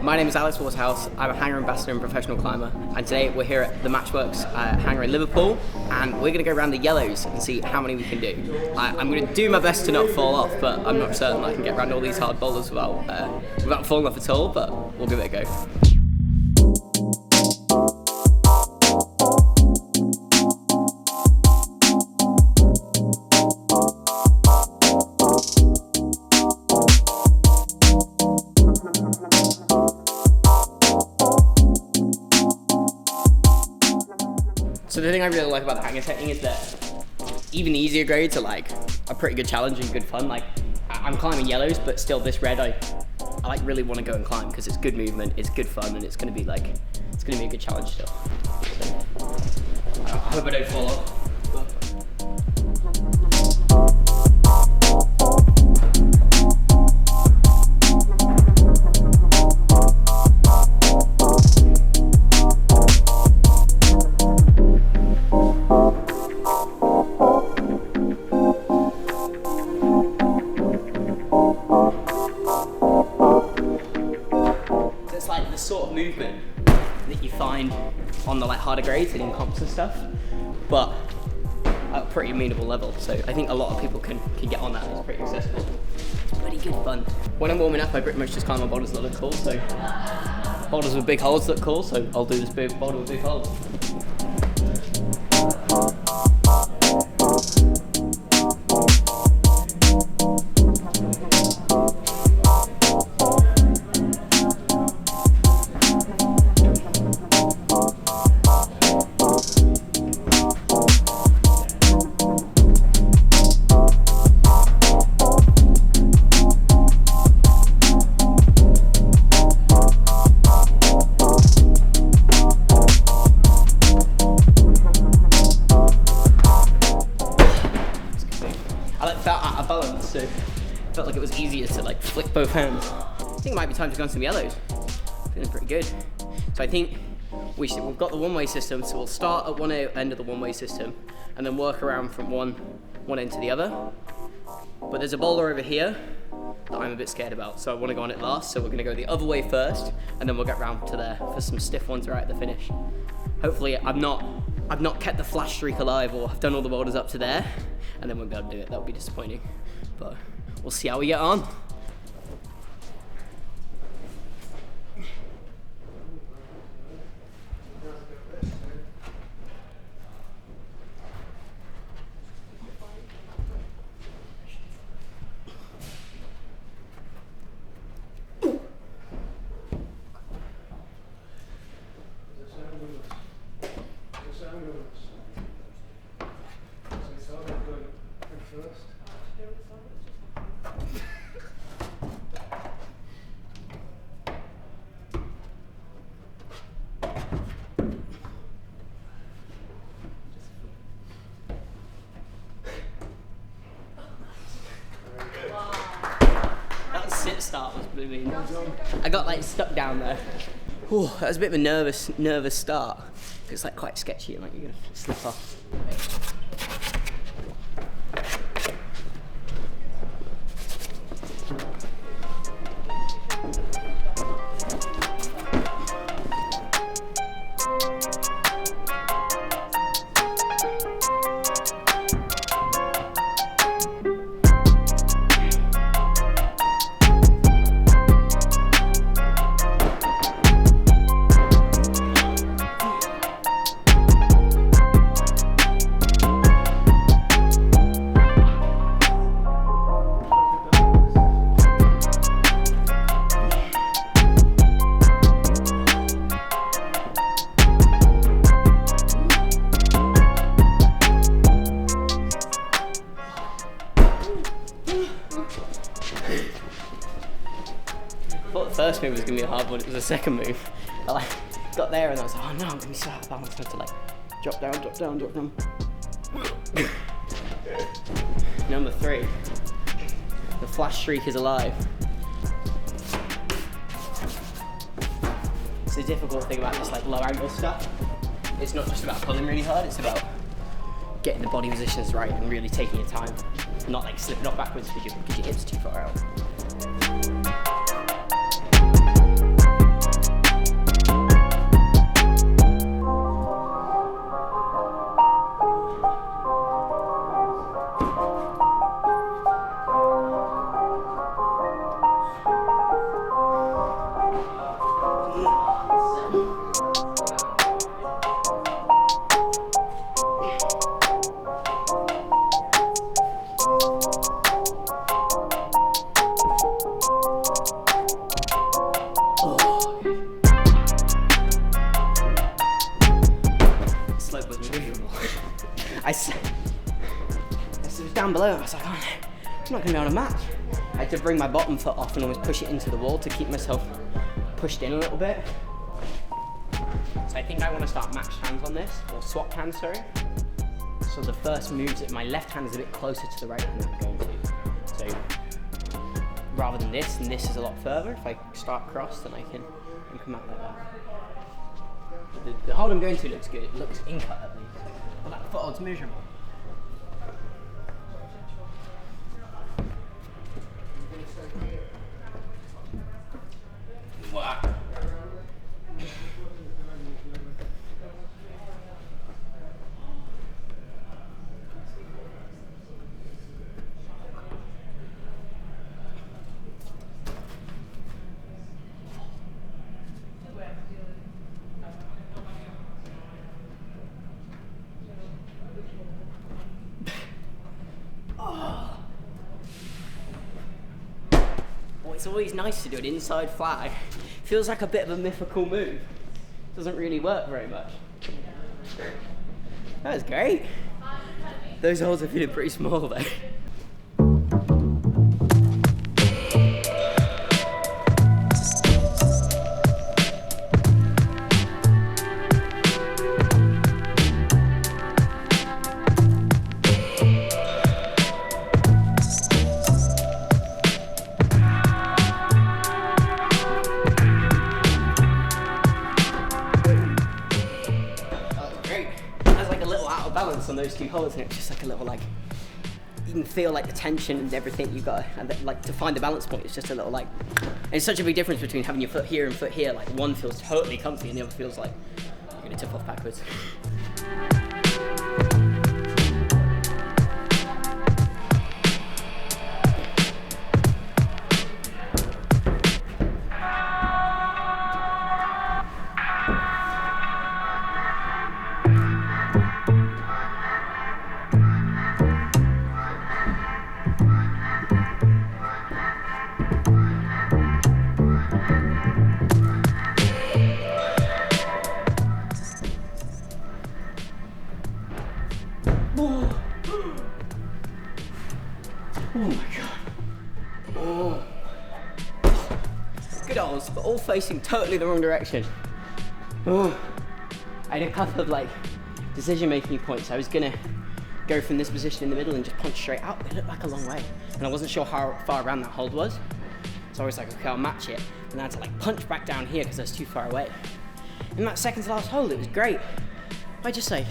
My name is Alex Waterhouse. I'm a Hangar Ambassador and professional climber, and today we're here at the Matchworks Hangar in Liverpool, and we're going to go around the yellows and see how many we can do. I'm going to do my best to not fall off, but I'm not certain I can get around all these hard boulders without falling off at all, but we'll give it a go. So the thing I really like about the hanger setting is that even the easier grades are like a pretty good challenge and good fun. Like I'm climbing yellows, but still this red I like really want to go and climb because it's good movement, it's good fun, and it's going to be a good challenge still. So I hope I don't fall off. Sort of movement that you find on the harder grades and in comps and stuff, but at a pretty amenable level. So I think a lot of people can get on that. It's pretty accessible. It's pretty good fun. When I'm warming up, I pretty much just climb on boulders that look cool. So boulders with big holes look cool. So I'll do this big boulder with big holes. Balance, so it felt like it was easier to flick both hands. I think it might be time to go on some yellows. Feeling pretty good. So I think we've got the one-way system, so we'll start at one end of the one-way system and then work around from one end to the other. But there's a boulder over here that I'm a bit scared about, so I want to go on it last, so we're going to go the other way first and then we'll get round to there for some stiff ones right at the finish. Hopefully I've not kept the flash streak alive, or I've done all the boulders up to there and then won't be able to do it. That would be disappointing, but we'll see how we get on. Start was blooming. I got stuck down there. Whew, that was a bit of a nervous start. It's quite sketchy and you're gonna slip off. I thought the first move was going to be a hard one, it was the second move. I got there and I was like, oh no, I'm going to be so out of balance. I have to drop down, drop down, drop down. Number 3. The flash streak is alive. It's a difficult thing about this low angle stuff. It's not just about pulling really hard, it's about getting the body positions right and really taking your time. not like slipping off backwards because your hips are too far out. I was down below and I was like, oh no, I'm not going to be on a match. I had to bring my bottom foot off and almost push it into the wall to keep myself pushed in a little bit. So I think I want to start matched hands on this, or swapped hands, sorry. So the first moves, my left hand is a bit closer to the right hand that I'm going to. So rather than this, and this is a lot further, if I start cross, then I can come out like that. The hold I'm going to looks good, it looks in-cut at least. But that foothold's miserable. Wow. It's always nice to do an inside flag. Feels like a bit of a mythical move. Doesn't really work very much. That was great. Those holes are feeling pretty small though. On those two holes, and it's just like a little, like, you can feel like the tension and everything you got, and like to find the balance point, it's just a little like, and it's such a big difference between having your foot here and foot here. Like one feels totally comfy and the other feels like you're gonna tip off backwards. Oh my god. Oh. Good holes, but all facing totally the wrong direction. Oh. I had a couple of like decision-making points. I was gonna go from this position in the middle and just punch straight out, but it looked like a long way. And I wasn't sure how far around that hold was. So I was like, okay, I'll match it. And I had to like punch back down here because I was too far away. In that second to last hole, it was great. I just like,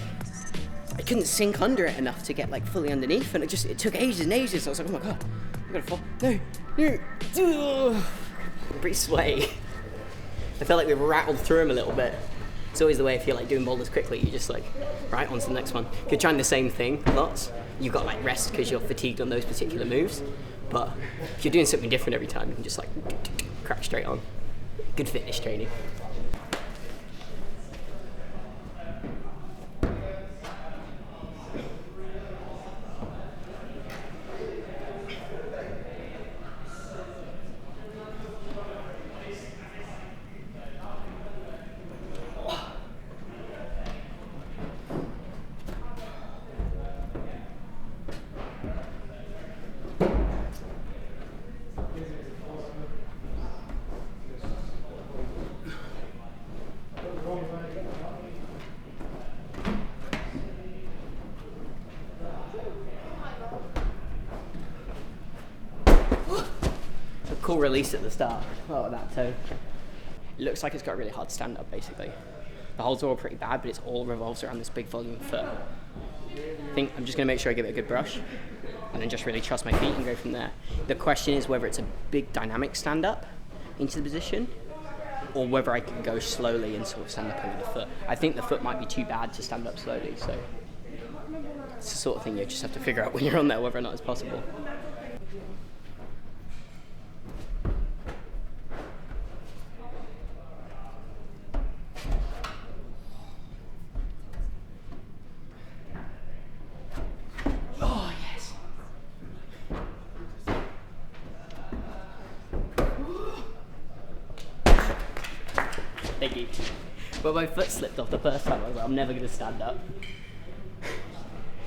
I couldn't sink under it enough to get like fully underneath, and it took ages and ages. So I was like, oh my god, I'm gonna fall. No. Pretty sweaty. I felt like we rattled through them a little bit. It's always the way if you're like doing boulders quickly, you just like, right, on to the next one. If you're trying the same thing lots, you've got like rest because you're fatigued on those particular moves. But if you're doing something different every time, you can just like crack straight on. Good fitness training. Cool release at the start. Oh, that toe. It looks like it's got a really hard stand up basically. The holes are all pretty bad, but it all revolves around this big volume foot. I think I'm just gonna make sure I give it a good brush. and then just really trust my feet and go from there. The question is whether it's a big dynamic stand up into the position, or whether I can go slowly and sort of stand up over the foot. I think the foot might be too bad to stand up slowly, so it's the sort of thing you just have to figure out when you're on there whether or not it's possible. Oh, yes. Thank you. But my foot slipped off the first time. I was like, I'm never going to stand up.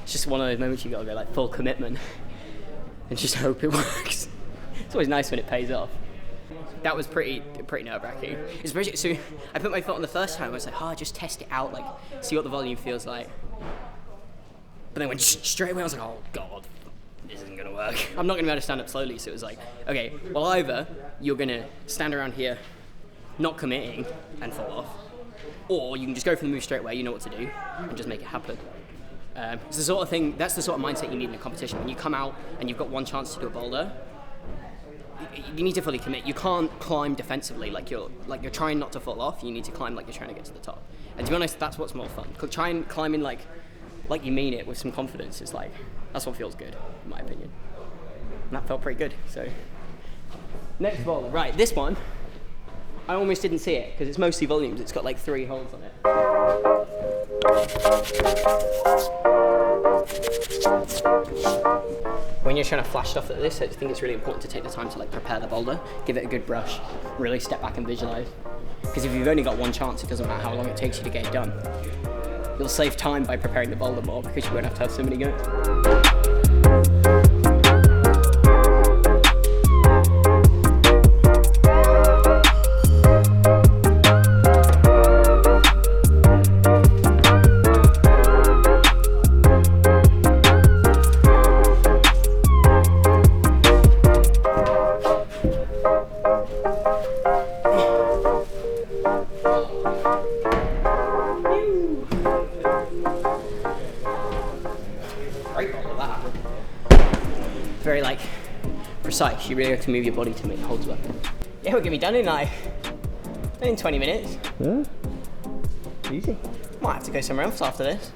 It's just one of those moments you got to go like full commitment and just hope it works. It's always nice when it pays off. That was pretty nerve-wracking. Especially, so I put my foot on the first time. I was like, just test it out, like see what the volume feels like. But then went straight away. I was like, oh god, this isn't gonna work. I'm not gonna be able to stand up slowly. So it was like, okay, well either you're gonna stand around here, not committing and fall off, or you can just go for the move straight away. You know what to do, and just make it happen. It's the sort of thing. That's the sort of mindset you need in a competition. When you come out and you've got one chance to do a boulder, you need to fully commit. You can't climb defensively like you're trying not to fall off. You need to climb like you're trying to get to the top. And to be honest, that's what's more fun. Try and climb in like you mean it with some confidence. It's like that's what feels good, in my opinion. And that felt pretty good. So next boulder, right? This one, I almost didn't see it because it's mostly volumes. It's got like 3 holes on it. When you're trying to flash stuff like this, I think it's really important to take the time to like prepare the boulder, give it a good brush, really step back and visualize. Because if you've only got one chance, it doesn't matter how long it takes you to get it done. You'll save time by preparing the boulder more because you won't have to have so many goes. Very like precise. You really have to move your body to make the holds work. Yeah, we're gonna be done in like 20 minutes. Yeah. Easy. Might have to go somewhere else after this.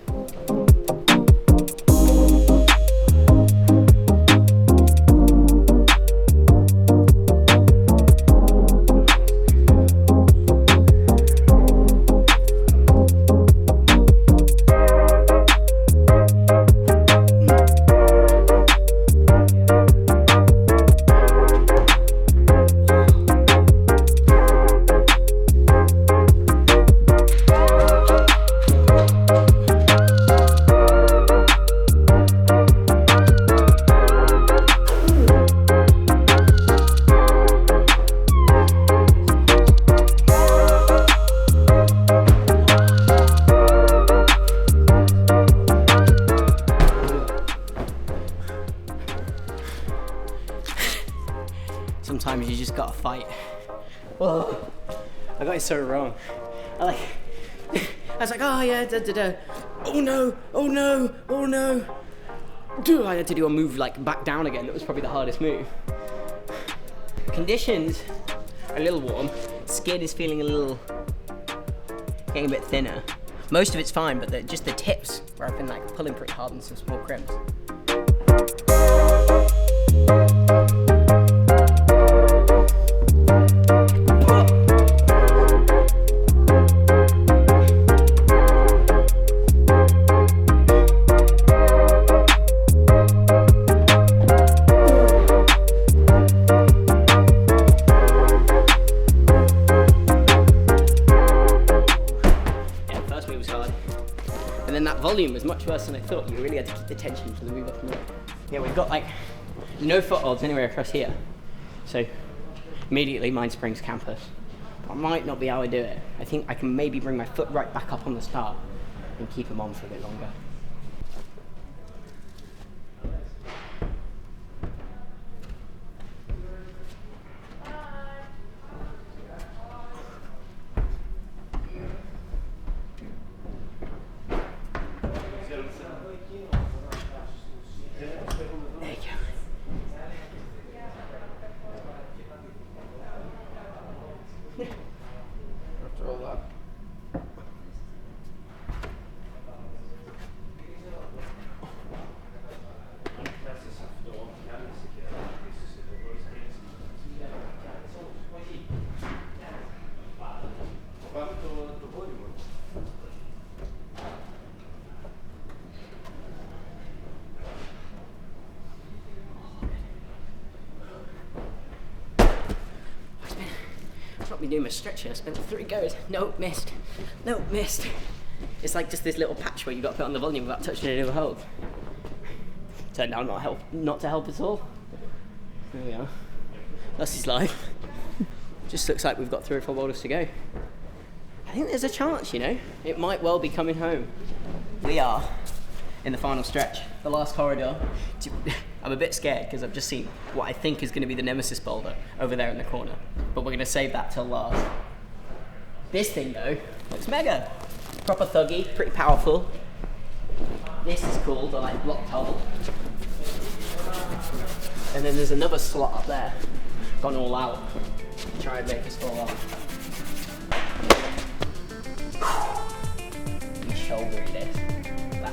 Sometimes you just gotta fight. Oh, I got it so wrong. I was like, oh yeah, da da da. Oh no, oh no, oh no. I had to do a move like back down again. That was probably the hardest move. Conditions are a little warm. Skin is feeling getting a bit thinner. Most of it's fine, but just the tips where I've been like pulling pretty hard on some small crimps. Volume was much worse than I thought. You really had to keep the tension for the move up and down. Yeah, we've got like no footholds anywhere across here. So immediately mind springs campus. But I might not be able to do it. I think I can maybe bring my foot right back up on the start and keep them on for a bit longer. stopped me doing my stretcher. I spent 3 goes. Nope, missed. Nope, missed. It's like just this little patch where you've got to put on the volume without touching any of the hold. Turned out not to help at all. There we are. That's his life. Just looks like we've got 3 or 4 boulders to go. I think there's a chance, you know. It might well be coming home. We are in the final stretch, the last corridor. I'm a bit scared because I've just seen what I think is going to be the nemesis boulder over there in the corner. But we're going to save that till last. This thing though, looks mega. Proper thuggy, pretty powerful. This is called the like blocked hole. And then there's another slot up there, gone all out. Try and make us fall off. Be shouldery this. That.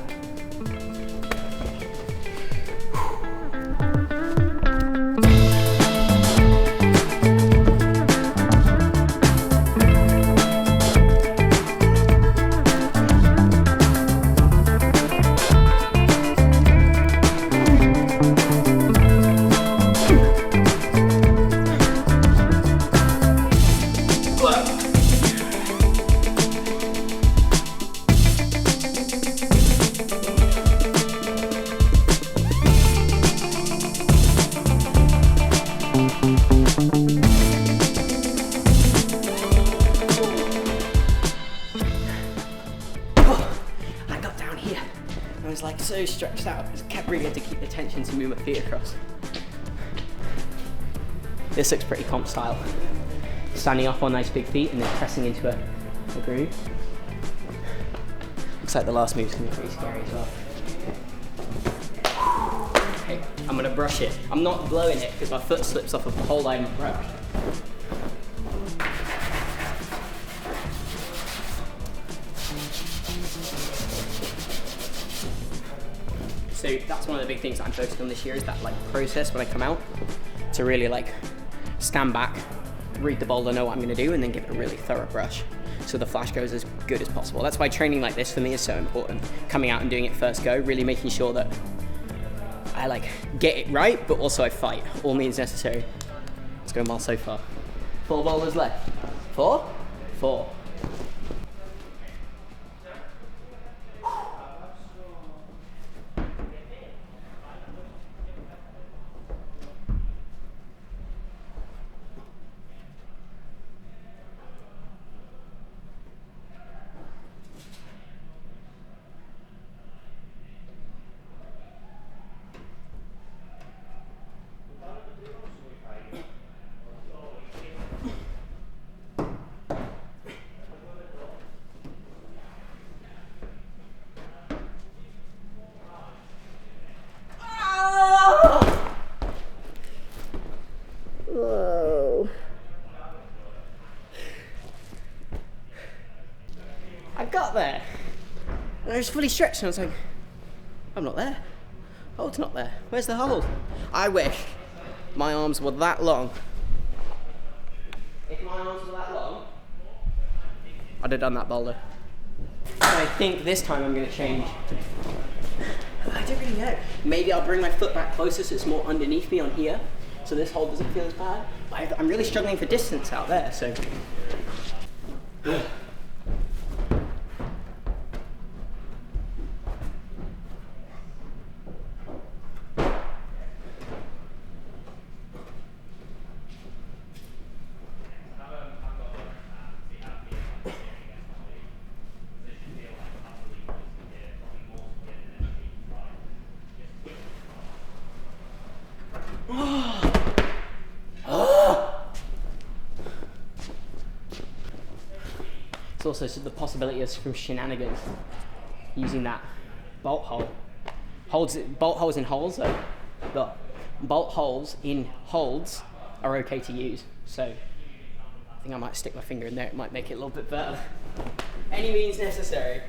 So stretched out, I kept really had to keep the tension to move my feet across. This looks pretty comp style. Standing up on nice big feet and then pressing into a groove. Looks like the last move's gonna be pretty scary as well. Okay, I'm gonna brush it. I'm not blowing it because my foot slips off of the hole I haven't brushed. So that's one of the big things that I'm focusing on this year, is that like process when I come out, to really like stand back, read the boulder, know what I'm gonna do, and then give it a really thorough brush so the flash goes as good as possible. That's why training like this for me is so important. Coming out and doing it first go, really making sure that I like get it right, but also I fight, all means necessary. It's going well so far. 4 boulders left. 4? 4. Whoa. I got there. And I was fully stretched and I was like, I'm not there. Hold's not there. Where's the hold? I wish my arms were that long. If my arms were that long, I'd have done that boulder. I think this time I'm going to change. I don't really know. Maybe I'll bring my foot back closer so it's more underneath me on here, so this hold doesn't feel as bad. I'm really struggling for distance out there, so. It's also the possibility of some shenanigans using that bolt hole. Bolt holes in holes though. The bolt holes in holds are okay to use. So I think I might stick my finger in there. It might make it a little bit better. Any means necessary.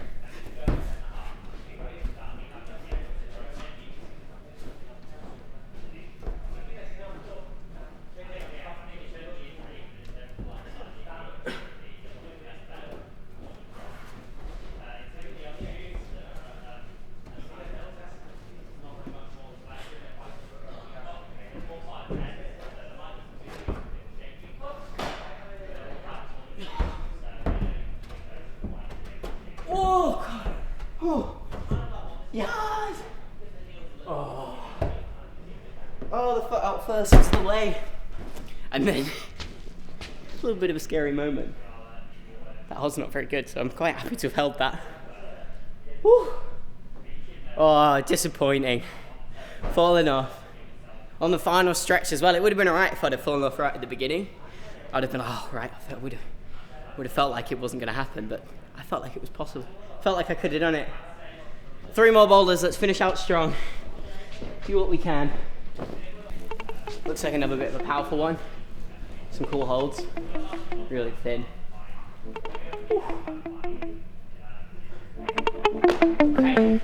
closer to the way. And then, a little bit of a scary moment. That was not very good, so I'm quite happy to have held that. Whew. Oh, disappointing. Falling off. On the final stretch as well, it would have been alright if I'd have fallen off right at the beginning. I'd have been, oh, right, I would have felt like it wasn't going to happen, but I felt like it was possible. Felt like I could have done it. 3 more boulders, let's finish out strong. Do what we can. Looks like another bit of a powerful one. Some cool holds. Really thin. Whew. Okay.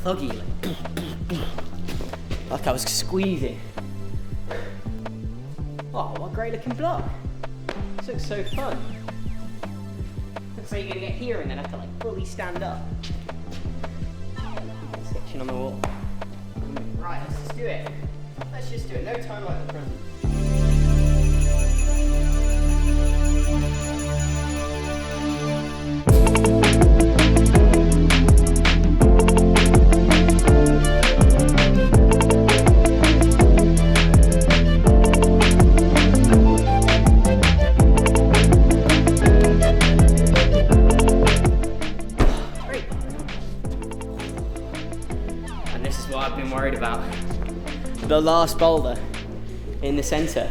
Thuggy, like I was squeezing. Oh, what a great looking block. This looks so fun. Looks like you're gonna get here and then have to like fully stand up. Sketching on the wall. Right, let's just do it. Let's just do it. No time like the present. I've been worried about. The last boulder in the centre.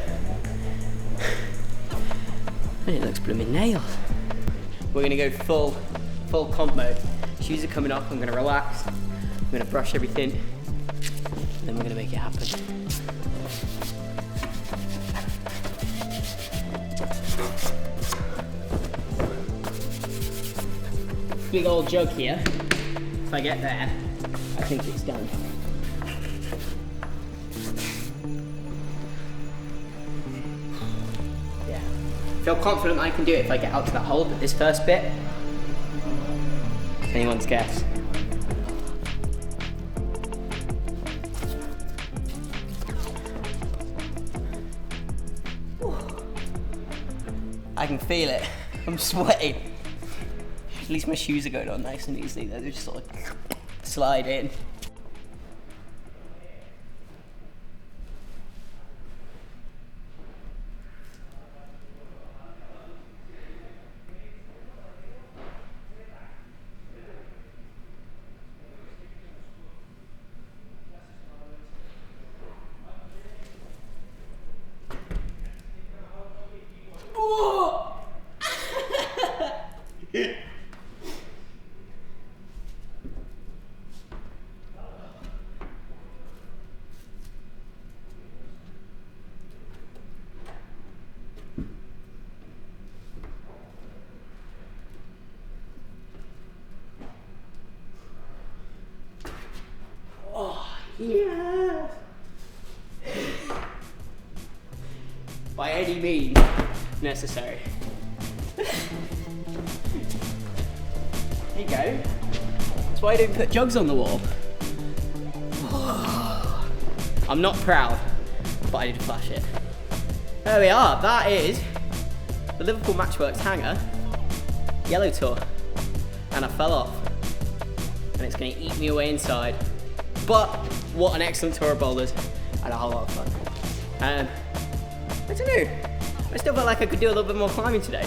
And it looks blooming nailed. We're gonna go full comp mode. Shoes are coming off, I'm gonna relax. I'm gonna brush everything. And then we're gonna make it happen. Big old jug here. If I get there, I think it's done. Yeah. Feel confident I can do it if I get out to that hole, but this first bit, it's anyone's guess. I can feel it. I'm sweating. At least my shoes are going on nice and easily. They're just sort of slide in. Yes! By any means necessary. There you go. That's why I didn't put jugs on the wall. I'm not proud, but I did flash it. There we are. That is the Liverpool Matchworks Hangar Yellow Tour. And I fell off. And it's going to eat me away inside. But what an excellent tour of boulders and a whole lot of fun. I don't know, I still felt like I could do a little bit more climbing today.